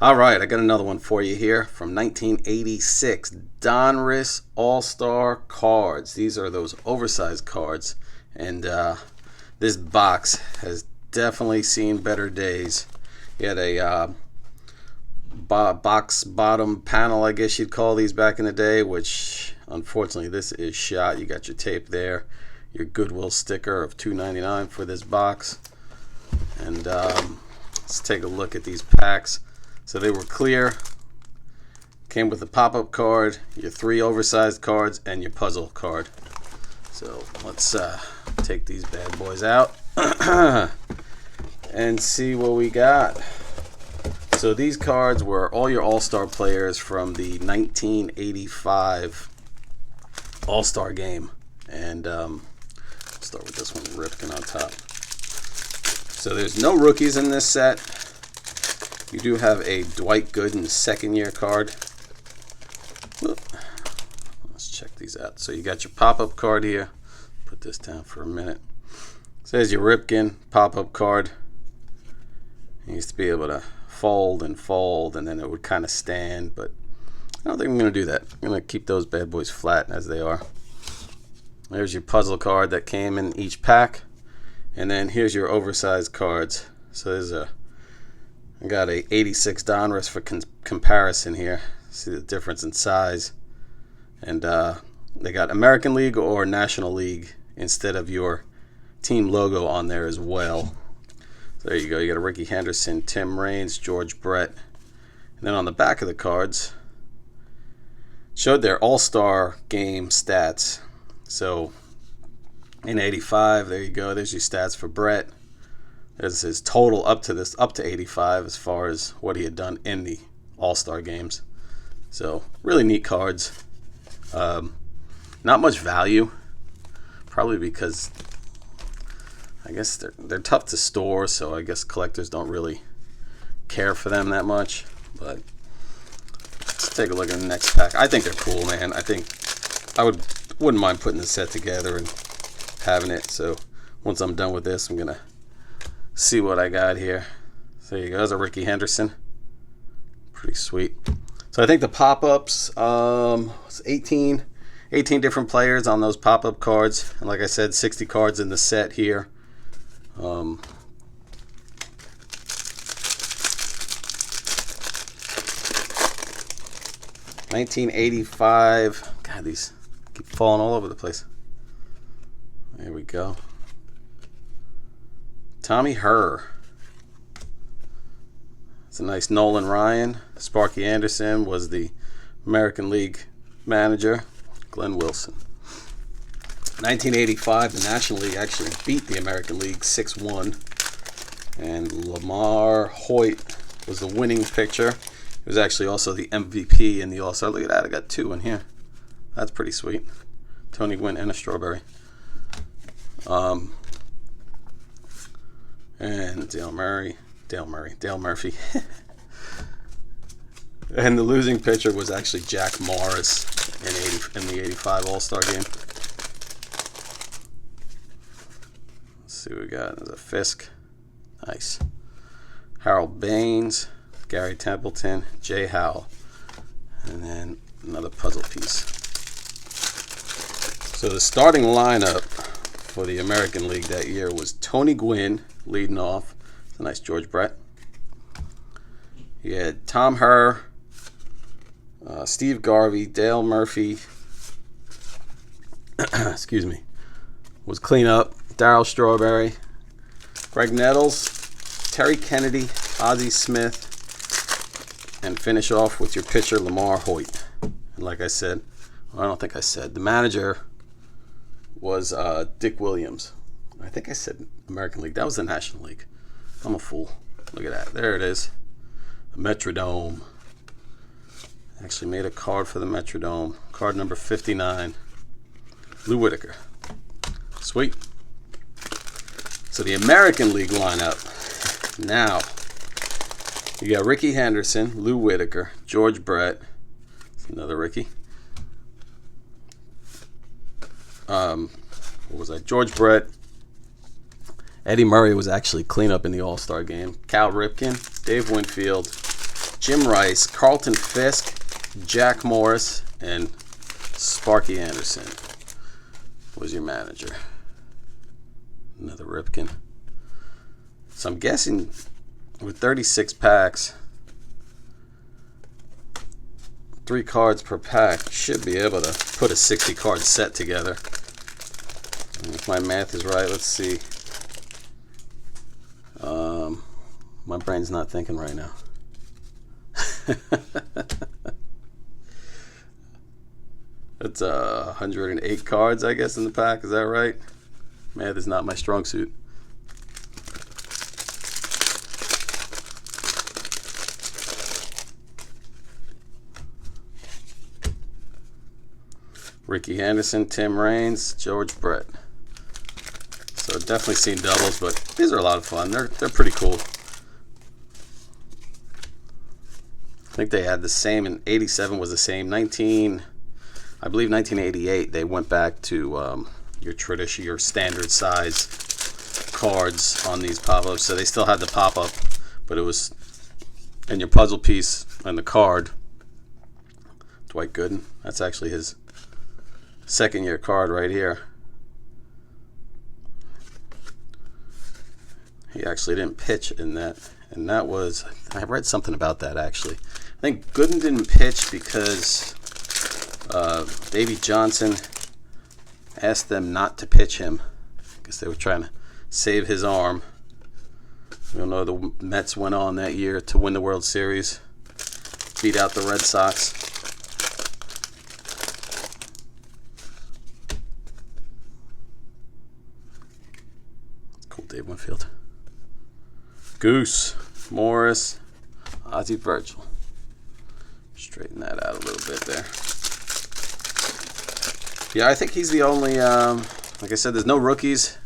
All right, I got another one for you here from 1986. Donruss All-Star cards. These are those oversized cards, and this box has definitely seen better days. You had a box bottom panel, I guess you'd call these back in the day, which unfortunately this is shot. You got your tape there, your Goodwill sticker of $2.99 for this box, and let's take a look at these packs. So they were clear, came with a pop-up card, your 3 oversized cards, and your puzzle card. So let's take these bad boys out and see what we got. So these cards were all your All-Star players from the 1985 All-Star game. And let's start with this one, Ripken on top. So there's no rookies in this set. You do have a Dwight Gooden second year card. Let's check these out. So you got your pop-up card here. Put this down for a minute. Says your Ripken pop-up card. You used to be able to fold, and then it would kind of stand, but I don't think I'm going to do that. I'm going to keep those bad boys flat as they are. There's your puzzle card that came in each pack. And then here's your oversized cards. So there's I got a 86 Donruss for comparison here. See the difference in size. And they got American League or National League instead of your team logo on there as well. So there you go. You got a Ricky Henderson, Tim Raines, George Brett. And then on the back of the cards, showed their All-Star game stats. So in 85, there you go. There's your stats for Brett. There's his total up to 85 as far as what he had done in the All-Star games. So really neat cards. Not much value, probably because I guess they're tough to store. So I guess collectors don't really care for them that much. But let's take a look at the next pack. I think they're cool, man. I think I wouldn't mind putting the set together and having it. So once I'm done with this, I'm gonna see what I got here. So there you go. There's a Ricky Henderson. Pretty sweet. So I think the pop-ups, was 18 different players on those pop-up cards. And like I said, 60 cards in the set here. 1985. God, these keep falling all over the place. There we go. Tommy Herr. It's a nice Nolan Ryan. Sparky Anderson was the American League manager. Glenn Wilson. 1985, the National League actually beat the American League 6-1. And Lamar Hoyt was the winning pitcher. He was actually also the MVP in the All-Star. Look at that, I got 2 in here. That's pretty sweet. Tony Gwynn and a strawberry. And Dale Murphy. And the losing pitcher was actually Jack Morris in the 85 All-Star game. Let's see what we got. There's a Fisk. Nice. Harold Baines, Gary Templeton, Jay Howell. And then another puzzle piece. So the starting lineup for the American League that year was Tony Gwynn leading off. It's a nice George Brett. He had Tom Herr, Steve Garvey, Dale Murphy, excuse me, was cleanup, Darryl Strawberry, Greg Nettles, Terry Kennedy, Ozzie Smith, and finish off with your pitcher Lamar Hoyt. And like I said, well, I don't think I said, the manager was Dick Williams. I think I said American League. That was the National League. I'm a fool. Look at that. There it is. The Metrodome. Actually made a card for the Metrodome. Card number 59. Lou Whitaker. Sweet. So the American League lineup. Now, you got Ricky Henderson, Lou Whitaker, George Brett. Another Ricky. What was that? George Brett. Eddie Murray was actually cleanup in the All-Star game. Cal Ripken, Dave Winfield, Jim Rice, Carlton Fisk, Jack Morris, and Sparky Anderson was your manager. Another Ripken. So I'm guessing with 36 packs, 3 cards per pack, you should be able to put a 60 card set together. And if my math is right, let's see. My brain's not thinking right now. That's 108 cards, I guess, in the pack. Is that right? Math is not my strong suit. Ricky Henderson, Tim Raines, George Brett. So definitely seen doubles, but these are a lot of fun. They're pretty cool. I think they had the same in 87 was the same. I believe 1988 they went back to your traditional, your standard size cards on these pop-ups. So they still had the pop-up, but it was in your puzzle piece and the card. Dwight Gooden. That's actually his second year card right here. He actually didn't pitch in that, and that was, I read something about that actually. I think Gooden didn't pitch because Davey Johnson asked them not to pitch him because they were trying to save his arm. We all know the Mets went on that year to win the World Series, beat out the Red Sox. Cool, Dave Winfield. Goose, Morris, Ozzie Virgil. Straighten that out a little bit there. Yeah, I think he's the only, like I said, there's no rookies.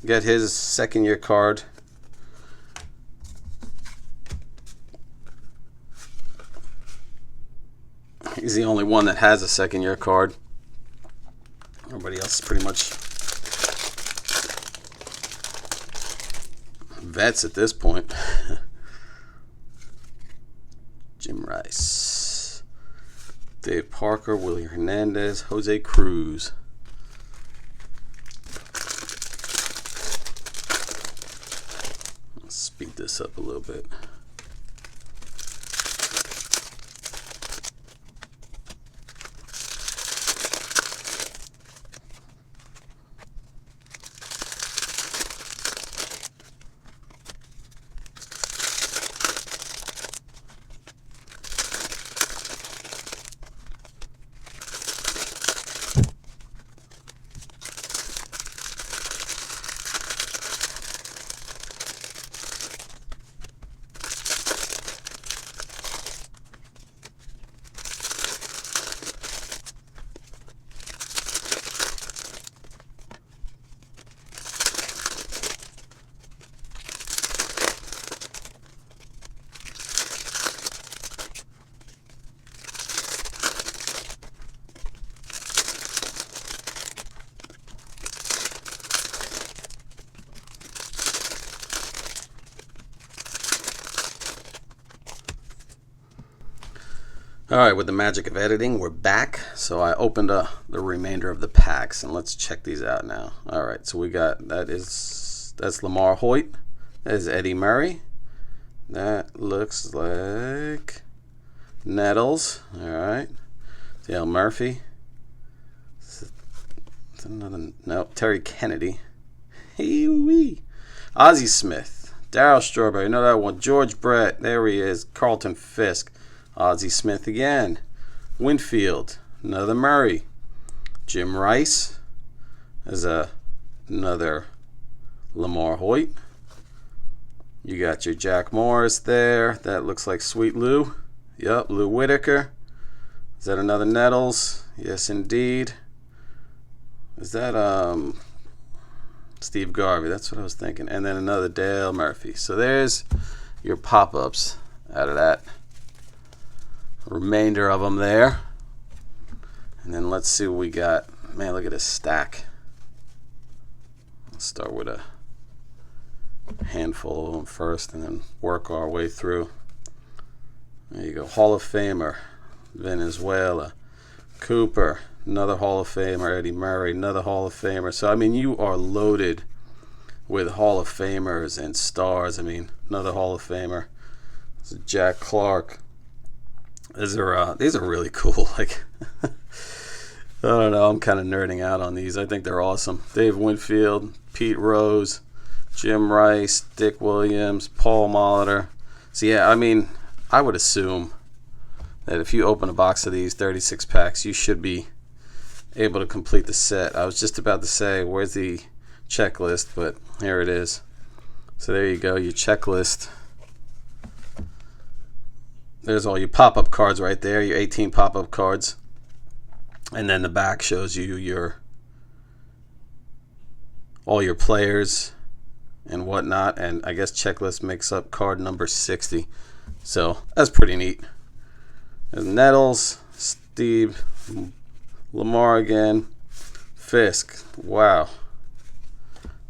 Get his second year card. He's the only one that has a second year card. Everybody else is pretty much vets at this point. Jim Rice, Dave Parker, Willie Hernandez, Jose Cruz. Let's speed this up a little bit. Alright, with the magic of editing, we're back. So I opened the remainder of the packs, and let's check these out now. Alright, so we got, that's Lamar Hoyt. That is Eddie Murray. That looks like Nettles. Alright. Dale Murphy. No, Terry Kennedy. Hee-wee. Ozzie Smith. Darryl Strawberry. Know that one. George Brett. There he is. Carlton Fisk. Ozzie Smith again. Winfield. Another Murray. Jim Rice. There's another Lamar Hoyt. You got your Jack Morris there. That looks like Sweet Lou. Yep, Lou Whitaker. Is that another Nettles? Yes, indeed. Is that Steve Garvey? That's what I was thinking. And then another Dale Murphy. So there's your pop-ups out of that. Remainder of them there. And then let's see what we got. Man, look at this stack. Let's start with a handful of them first and then work our way through. There you go. Hall of Famer, Venezuela. Cooper, another Hall of Famer. Eddie Murray, another Hall of Famer. So, I mean, you are loaded with Hall of Famers and stars. I mean, another Hall of Famer. This is Jack Clark. These are really cool. Like, I don't know. I'm kind of nerding out on these. I think they're awesome. Dave Winfield, Pete Rose, Jim Rice, Dick Williams, Paul Molitor. So, yeah, I mean, I would assume that if you open a box of these 36 packs, you should be able to complete the set. I was just about to say, where's the checklist? But here it is. So there you go, your checklist. There's all your pop-up cards right there, your 18 pop-up cards. And then the back shows you all your players and whatnot. And I guess checklist makes up card number 60. So that's pretty neat. There's Nettles, Steve, Lamar again, Fisk. Wow.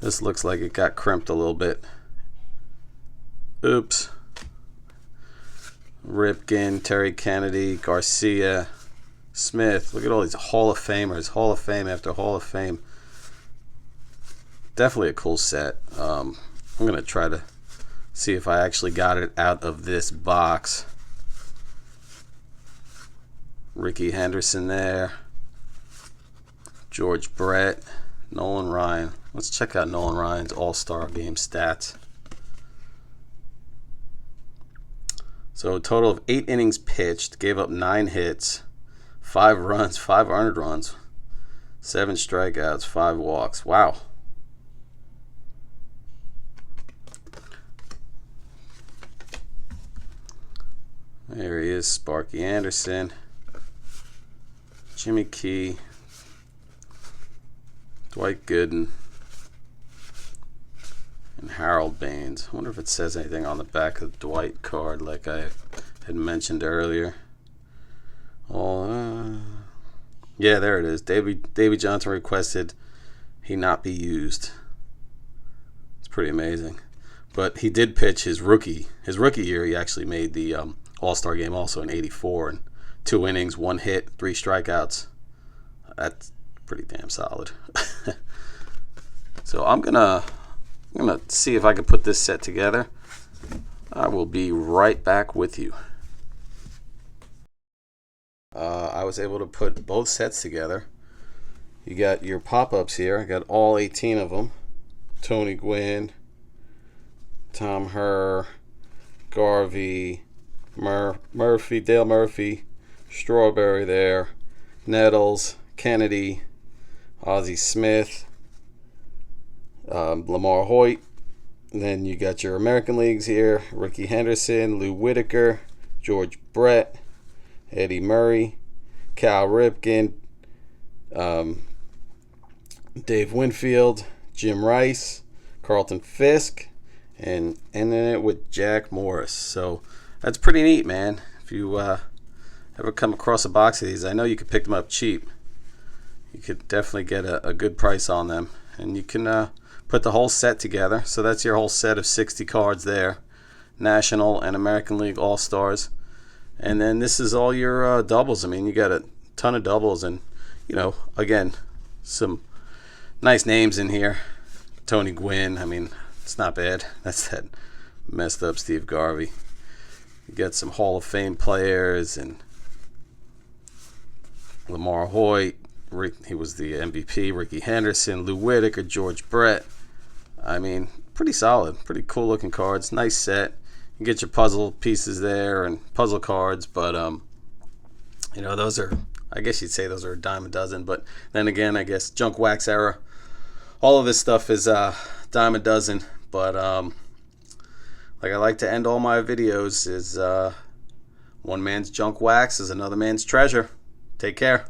This looks like it got crimped a little bit. Oops. Ripken, Terry Kennedy, Garcia, Smith. Look at all these Hall of Famers. Hall of Fame after Hall of Fame. Definitely a cool set. I'm going to try to see if I actually got it out of this box. Ricky Henderson there. George Brett. Nolan Ryan. Let's check out Nolan Ryan's All-Star Game stats. So a total of 8 innings pitched, gave up 9 hits, 5 runs, 5 earned runs, 7 strikeouts, 5 walks. Wow. There he is, Sparky Anderson, Jimmy Key, Dwight Gooden, and Harold Baines. I wonder if it says anything on the back of the Dwight card like I had mentioned earlier. Oh, yeah, there it is. Davey Johnson requested he not be used. It's pretty amazing. But he did pitch his rookie year. He actually made the All-Star game also in '84, and 2 innings, 1 hit, 3 strikeouts. That's pretty damn solid. So I'm gonna see if I can put this set together. I will be right back with you. I was able to put both sets together. You got your pop-ups here. I got all 18 of them. Tony Gwynn, Tom Herr, Garvey, Murphy, Dale Murphy, Strawberry there, Nettles, Kennedy, Ozzie Smith, Lamar Hoyt. And then you got your American Leagues here: Ricky Henderson, Lou Whitaker, George Brett, Eddie Murray, Cal Ripken, Dave Winfield, Jim Rice, Carlton Fisk, and ending it with Jack Morris. So that's pretty neat, man. If you ever come across a box of these, I know you could pick them up cheap. You could definitely get a good price on them, and you can put the whole set together. So that's your whole set of 60 cards there, National and American League All-Stars. And then this is all your doubles. I mean, you got a ton of doubles, and again, some nice names in here. Tony Gwynn, I mean, it's not bad. That's that messed up Steve Garvey. You got some Hall of Fame players, and Lamar Hoyt, he was the MVP, Ricky Henderson, Lou Whitaker, George Brett. I mean, pretty solid, pretty cool looking cards. Nice set. You get your puzzle pieces there and puzzle cards, but those are, I guess you'd say those are a dime a dozen. But then again, I guess junk wax era, all of this stuff is dime a dozen. But like I like to end all my videos is one man's junk wax is another man's treasure. Take care.